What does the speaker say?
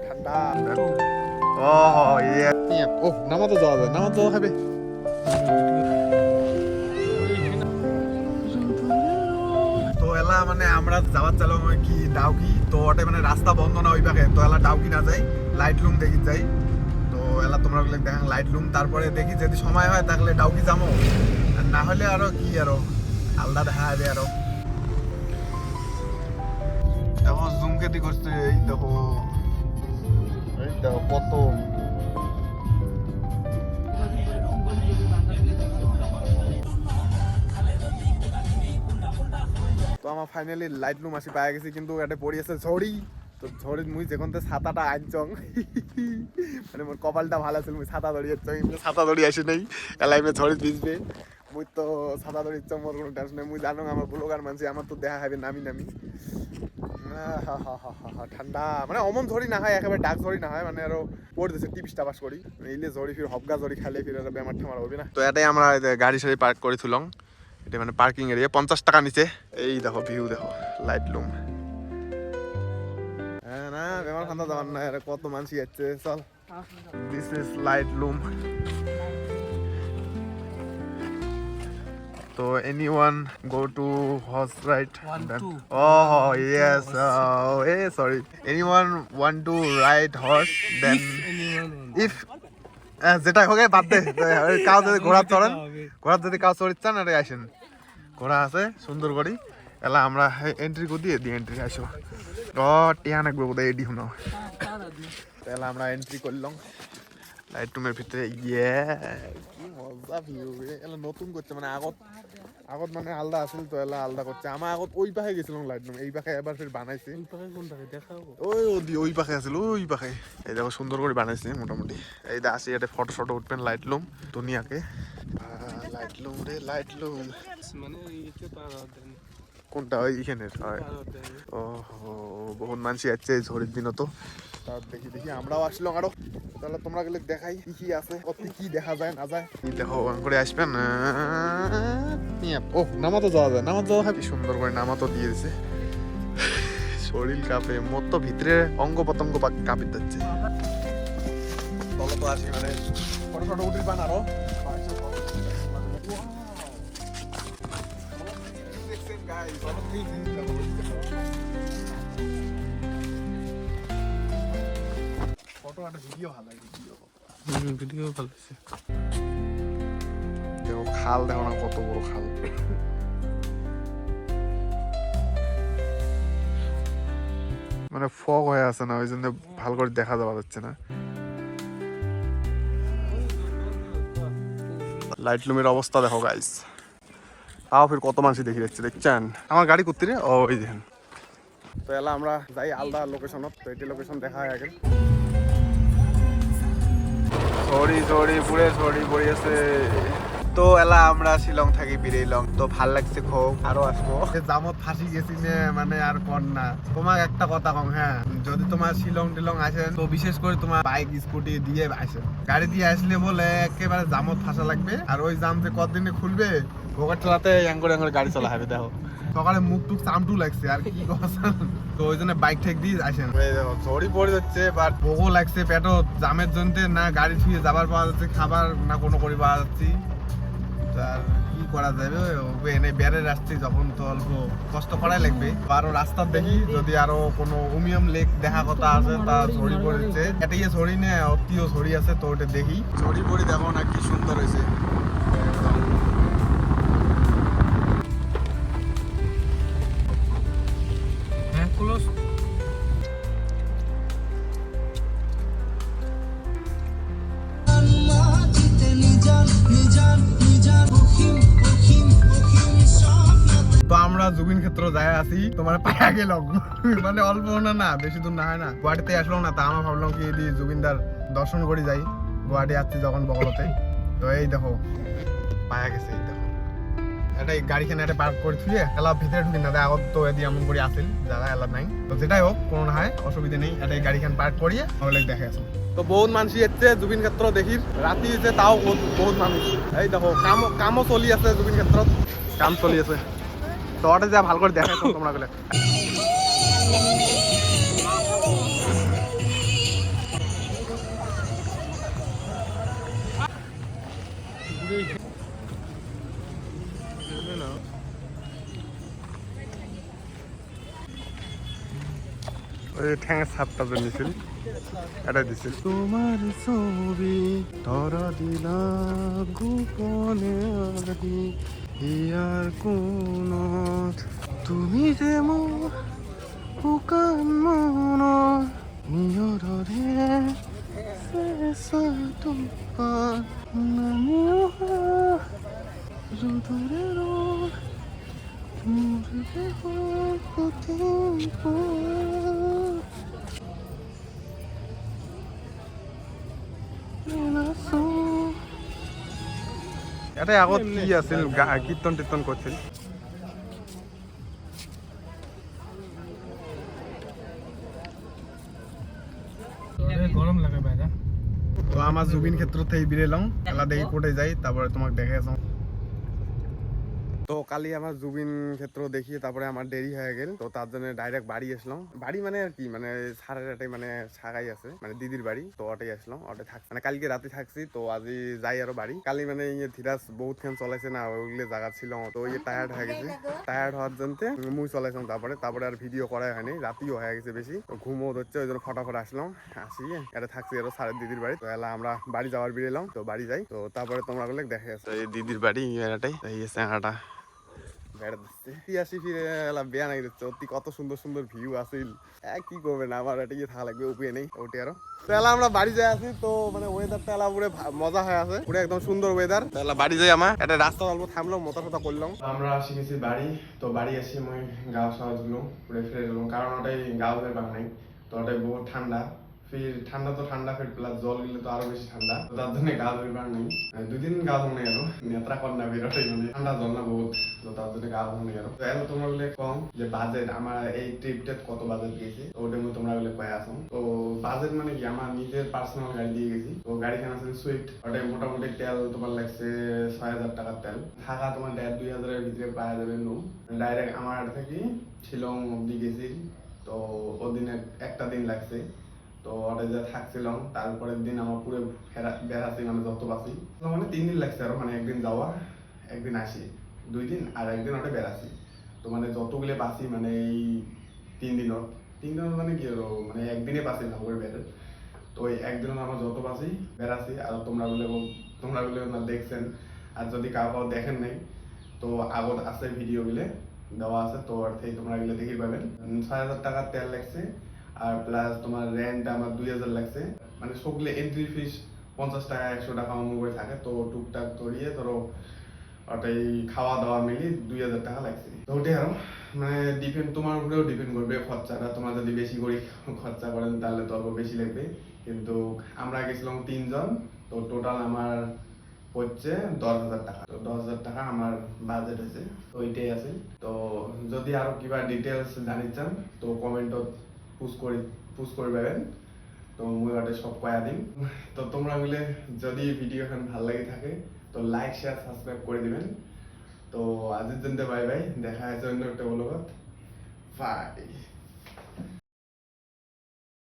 ঠান্ডা। ও ইয়ে ও নামাতে যাওয়া যায়, নামাতে যাওয়া হবে। তো এলা মানে আমরা যাওয়ার চালাম কি ডাউকি, তো ওটা মানে রাস্তা বন্ধ না ওই পাখে, তো এলা ডাউকি না যাই লাইট লুম দেখি যাই। তো এলা তোমরা দেখান লাইট লুম, তারপরে দেখি যদি সময় হয় তাহলে ডাউকি যাবো, আর না হলে আরো কি আরো আলাদা দেখা হবে আরো। দেখো জুম কেটে করছে, এই দেখো কত তো আমার ফাইনালি লাইট লুম আসি পাই গেছি, কিন্তু এটা পড়ি আছে ঝড়ি। তো ঝড়ি মুই যখন তো ছাতাটা আনচং মানে মোর কপালটা ভালো আছে, মুই ছাতা ধরি যাচ্ছ, ছাতা ধরি আসি নাই এলাইমে ঝড়ি ভিজবে। মুই তো ছাতা ধরি ইচ্ছা, মোর কোনো টেনশন নেই। মুই জানো আমার ব্লগার মানছি, আমার তো দেখা হবে নামি নামি ঠান্ডা, মানে অমন ঝড়ি না হয়, একেবারে ডাক ঝড়ি না হয়, মানে আরো পড়তেছে টিপিসটা পাস করি ইলে ঝড়ি ফির হবগা ঝড়ি খাইলে ফির বেমার ঠামার হবে না। তো এটাই আমরা গাড়ি সাড়ি পার্ক করে থুলং, এটা মানে পার্কিং এরিয়া 50 টাকা নিচে। এই দেখো ভিউ দেখো লাইট লুম, হ্যাঁ না বেমার খান্দা যাবার না, কত মানুষ যাচ্ছে। চল this is light loom. So anyone go to horse ride? Oh yes. Hey, sorry. Anyone want to ride horse? Then if যেটা হোক বাদ দে, কাউ যদি ঘোড়া চড়েন, ঘোড়া যদি কাউ চড়িচ্ছেন আরে আসেন, ঘোড়া আছে সুন্দর করি এলা আমরা এন্ট্রি করে দিয়ে এন্ট্রি আসো। টিয়া নাকবে বোধহয় এডি শুনো, তাহলে আমরা এন্ট্রি করলাম লাইট রুমের ভিতরে। ইয়ে কি মজা ভিউ, এলা নতুন করছে, মানে আগত মানে আলাদা আছিল, তো এলা আলাদা করছে। আমার আগত ওই পাখে গেছিলাম লাইট রুম, এই পাখে এবার ফির বানাইছে। ওই পাখে আছিল, ওই পাখে এই দেখো সুন্দর করে বানাইছে মোটামুটি। এই দা আসি এটা ফটো শটো উঠবেন লাইট লুম দুনিয়াকে। লাইট লুম রে লাইট লুম, মানে কোনটা ওইখানের? ও বহুত মানুষ আছে এই ঝড়ের দিনও, তো তার দেখি আমরাও আসলাম আরো। তাহলে তোমরা গেলে দেখাই কি কি আছে, কত কি দেখা যায় না যায়। দেখো করে আসবেন। ও নামাতো যাওয়া যায়, নামাতো যাওয়া হবে সুন্দর করে, নামাতো দিয়ে দিছে। শরীর কাঁপে, মোর তো ভিতরে অঙ্গ প্রত্যঙ্গ কাঁপে যাচ্ছে। তলে তো আসি মানে ফটো ফটো উঠি পান আরো। ফটো আর ভিডিও ভালো লাগে, ভিডিও ভালো আছে। দেখো খাল, দেখো না কত বড় খাল। মানে ফগ হয়ে আছে না, ওই জন্য ভালো করে দেখা যাওয়া যাচ্ছে না। লাইট লুমের অবস্থা দেখো গাইস, তাও ফির কত মানুষ দেখি যাচ্ছে, দেখছেন আমার গাড়ি করতে রে। ও ওই দেখেন, তো এলা আমরা যাই আলাদা লোকেশনত, তো এটি লোকেশন দেখা হয় আগে। সরি পুরে সরি পড়িয়েছে। তো এলা আমরা শিলং থাকি বেরিয়েলাম, তো ভাল লাগছে খুব, আরো আসবো। জামত ফাঁসি গেছি নে, মানে আর কর না। তোমার একটা কথা কম, হ্যাঁ যদি তোমার শিলং টিলং আসেন, তো বিশেষ করে তোমার বাইক স্কুটি দিয়ে আসেন, গাড়ি দিয়ে আসলে বলে একেবারে জামত ফাঁসা লাগবে। আর ওই জাম যে কতদিনে খুলবে, ভোগার চালাতে অ্যাঙ্গরে গাড়ি চালা হবে। দেখো সকালে মুখ টুক চামটু লাগছে, আর কি কথা। তো ওই জন্য বাইক ঠেক দিয়ে আসেন। ঝড়ি পড়ে যাচ্ছে, বাট ভোগও লাগছে পেটও জামের জন্য, না গাড়ি ছুঁয়ে যাবার পাওয়া যাচ্ছে খাবার, না কোনো করে পাওয়া যাচ্ছি। আর কি করা যাবে, এনে বেড়ে আসছি যখন, তো অল্প কষ্ট করাই লাগবে। আরো রাস্তা দেখি যদি আরো কোনো উমিয়াম লেক দেখা কথা আছে, তা ঝড়ি পড়েছে। এটা ইয়ে ঝড়ি নে অতিও ঝড়ি আছে, তো ওটা দেখি। ঝড়ি পড়ি দেখো না কি সুন্দর হয়েছে। তো আমরা জুবিন ক্ষেত্র যাই আছি, তোমার পায়া গেল, মানে অল্প না বেশি দূর না হয় না, গুয়াহাটিতে আসলো না, তা আমরা ভাবলাম কি জুবিনদার দর্শন করে যাই। গুয়াহাটি আসছি যখন বগলতে, তো এই দেখো পায়া গেছে। এই দেখো এটা গাড়িখানে একটা পার্ক করে থুয়ে এলা ভিতরে ঢুকি না, আগত তো এদি এমন করে আসেন যারা এলা নাই। তো যেটাই হোক কোনো না হয় অসুবিধা নেই, এটা গাড়িখান পার্ক করিয়ে তাহলে দেখে আসুন। তো বহুত মানুষ এসছে জুবিন ক্ষেত্র দেখি, রাতি হয়েছে তাও বহুত মানুষ। এই দেখো কামও চলি আছে জুবিন ক্ষেত্রত, কাম চলি আছে। তো ওটা যা ভালো করে দেখাই তোমরা গেলে। ওই ঠ্যাঙের ছাপটা যে নিছিল এটা দিছিল। তোমার ছবি ধরা দিলা গোপনে আহি ইয়ার কোন তুমি যে মোর শুকান মন নিয়ৰৰে চেঁচা টোপাল নামিও ৰ'দৰে ৰ'দ মোৰ দেহৰ প্ৰতি এটা আগত কি আছিল কীৰ্তন টীৰ্তন কৰিছিল। গরম লাগে বাইরে। তো আমার জুবিন ক্ষেত্র থেকে বেরোলাম, খেলা দেখি কোটে যাই, তারপরে তোমাকে দেখে আসলাম। তো কালি আমার জুবিন ক্ষেত্র দেখি তারপরে আমার দেরি হয়ে গেল, তো তার জন্য ডাইরেক্ট বাড়ি আসলাম। বাড়ি মানে আর কি মানে সাড়ে আটটায় মানে সাগাই আছে মানে দিদির বাড়ি, তো ওটাই আসলাম। ওটাই থাকছি মানে কালকে রাতে থাকছি, তো আজি যাই আরো বাড়ি। কালি মানে ইয়ে ধীরাজ বহুত খান চলাইছে না, ওইগুলো জায়গা ছিল, তো ওই টায়ার্ড হয়ে গেছে। টায়ার্ড হওয়ার জন্য মুই চলাইছিলাম, তারপরে আর ভিডিও করাই হয়নি, রাতিও হয়ে গেছে বেশি, তো ঘুমও ধরছে, ওই জন্য ফটাফট আসলাম। আসি এটা থাকছি আরো সাড়ে দিদির বাড়ি, তো এলা আমরা বাড়ি যাওয়ার বেরিয়েলাম, তো বাড়ি যাই। তো তারপরে তোমরা গুলো দেখে আসো এই দিদির বাড়ি এটাই, এই স্যাংরাটা বেড়া দিচ্ছে আসি ফিরে এলা বেয়া নাকি দিচ্ছে। অতি কত সুন্দর সুন্দর ভিউ আসিল, কি করবে না, আমার এটা থাকা লাগবে উপায় নেই ওটি আরো। তো এলা আমরা বাড়ি যাই আছি, তো মানে ওয়েদারটা এলা পুরো মজা হয়ে আছে, পুরো একদম সুন্দর ওয়েদার। এলা বাড়ি যাই আমার একটা রাস্তা অল্প থামলাম, মোটা টোটা করলাম। আমরা আসি গেছি বাড়ি, তো বাড়ি এসে মই গাও সাওয়া দিলাম, পুরো ফ্রেশ হলাম, কারণ ওটাই গাও বের নাই, তো ওটাই বহুত ঠান্ডা। ফির ঠান্ডা তো ঠান্ডা, ফির প্লাস জল গেলে তো আরো বেশি ঠান্ডা, তো তার জন্য গা ধুইবার নেই, 2 দিন গা ধুই নাই আরো, নেত্রা কন্যা বেরোটাই মানে ঠান্ডা জল না বহুত, তো তার জন্য গা ধুই নাই আরো। তো এলো তোমরা বলে কম যে বাজেট আমার এই ট্রিপটা কত বাজেট গেছে, তো ওটা তোমরা বলে কয়ে আসো। তো বাজেট মানে কি আমার নিজের পার্সোনাল গাড়ি দিয়ে গেছি, তো গাড়িখান আছে সুইফট, ওটাই মোটামুটি তেল তোমার লাগছে 6,000 টাকার তেল, থাকা তোমার 1,500-2,000-এর ভিতরে পাওয়া যাবে। নো ডাইরেক্ট আমার থেকে শিলং অব্দি গেছি, তো ওদিনে একটা দিন লাগছে, তো ওটা যা থাকছিলাম, তারপরের দিন আমার পুরো বেড়াচ্ছি মানে যত বাসি মানে 3 দিন লাগছে আরো, মানে একদিন যাওয়া একদিন আসি 2 দিন, আর একদিন ওটা বেড়াচ্ছি। তো মানে যতগুলো বাসি মানে এই 3 দিনত মানে কি আরো মানে একদিনে বাসি না করে বেড়ে, তো ওই একদিন আমার যত বাসি বেড়াচ্ছি। আর তোমরা বলে না দেখছেন, আর যদি কাউ দেখেন নাই তো আগত আছে ভিডিও গুলো দেওয়া আছে, তো আর থেকে তোমরা এগুলো দেখি পাবেন। 6,000 টাকার তেল লাগছে, আর প্লাস তোমার রেন্ট আমার 2,000 লাগছে, মানে সবগুলো এন্ট্রি ফিস 50 টাকা 100 টাকা অনুযায়ী থাকে, তো টুকটাক করিয়ে ধরো ওটাই খাওয়া দাওয়া মিলি 2,000 টাকা লাগছে। তো ওটাই আরো মানে ডিপেন্ড, তোমার উপরেও ডিপেন্ড করবে খরচাটা, তোমার যদি বেশি করে খরচা করেন তাহলে তো আরো বেশি লাগবে। কিন্তু আমরা গেছিলাম 3 জন, তো টোটাল আমার হচ্ছে 10,000 টাকা, তো 10,000 টাকা আমার বাজেট হয়েছে, তো ওইটাই আছে। তো যদি আরো কিবা ডিটেলস জানিতে চান তো কমেন্টত পুশ করে পাবেন, তো মই ওটা সব কয়া দিম। তো তোমরা মিলে যদি ভিডিওখান ভাল লাগি থাকে তো লাইক শেয়ার সাবস্ক্রাইব করে দিবেন। তো আজের জন্য বাই বাই, দেখা হয়েছে অন্য একটা ব্লগত, বাই।